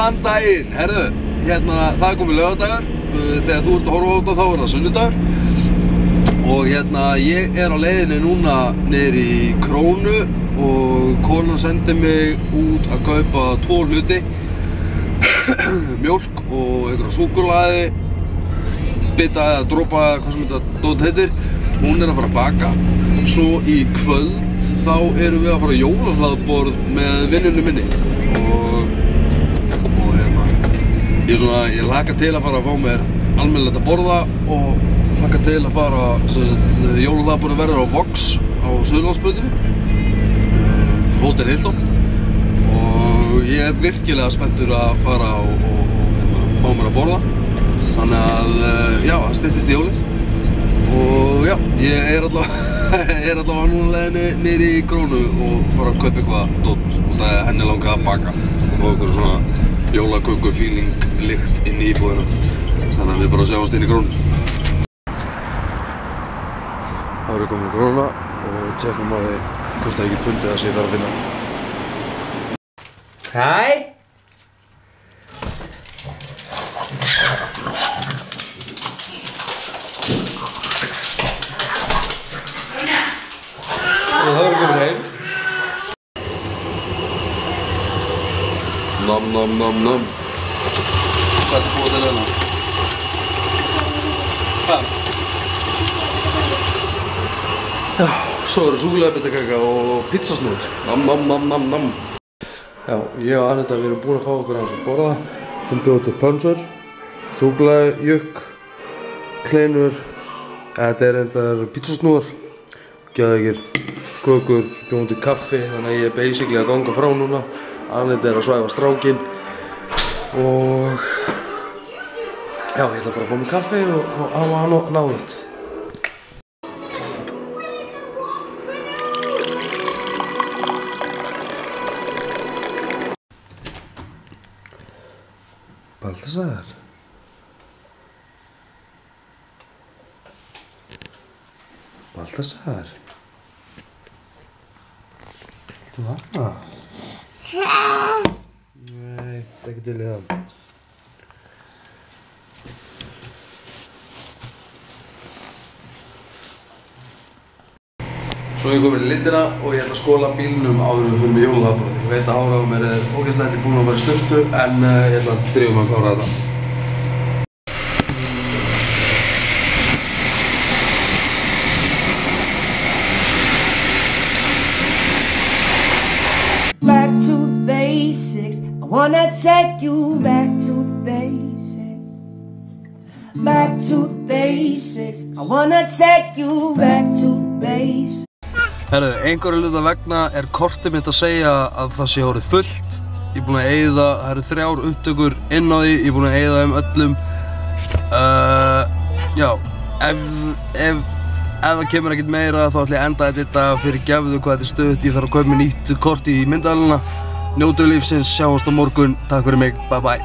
Góðan daginn, herðu, það komið laugardagur, þegar þú ert að horfa á þetta þá það sunnudagur og ég á leiðinni núna niður í Krónu og konan sendi mig út að kaupa 2 hluti, mjólk og einhverja súkkulaði, bita eða dropa, hvað sem þetta dót heitir. Hún að fara að baka, svo í kvöld þá erum við að fara á jólahlaðborð með vinnunni minni og ég hlakka til að fara að fá mér almennilegt að borða og hlakka til að fara, jólahlaðborðið verður á Vox á Suðurlandsbrautinni, Hótel Hilton og ég virkilega spenntur að fara og fá mér að borða, þannig að já, það styttist í jólin. Og já, ég allavega núna leiðinni niður í Krónu og fara að kaupa eitthvað dót og það henni langað að baka og fá eitthvað svona jólaköku feeling lykt inn í íbúðina. Þannig að við bara sjáumst inn í Krónu. Þá erum við komin í Krónuna og tjekkum að hvort það ég get fundið það sem ég þarf að finna. Hæ? Og þá erum við komin heim. Nam. Hvað ertu búið til hérna? Hvað? Já, svo eru súkkulaðibittakaka og pizzasnúð. Nam. Já, ég og Anita við erum búin að fá okkur aðeins að borða. Við bjóðum til pönsur, súkkulaði, jukk, kleinur, þetta reyndar pizzasnúðar, geðveikir, kökur, svo bjóðum til kaffi, þannig að ég basically að ganga frá núna. Anita að svæfa strákinn og já, ég ætla bara að fá mér kaffi og hafa hann náðugt. Baltasar. Baltasar. Þú þarna? Nei, ekki til í það. Svo ég komin í lindina og ég ætla að skóla bílnum áður við fyrir með jólahlaðborðið. Ég veit að hárið á mér ógeðslega búin að vera í sturtu en ég ætla að drífa mig að klára þetta. I wanna take you back to basics. Back to basics. I wanna take you back to basics. Herðu, einhverju hluta vegna kortið mitt að segja að það sé orðið fullt. Ég er búinn að eyða, það eru 3 upptökur inn á því, ég er búinn að eyða þeim öllum. Já, ef það kemur ekkert meira þá ætla ég að enda þetta fyrir gefðu hvað þetta er stutt. Ég þarf að kaupa mér nýtt kort í myndavélina. Njótu lífsins, sjáumst á morgun, takk fyrir mig, bye bye.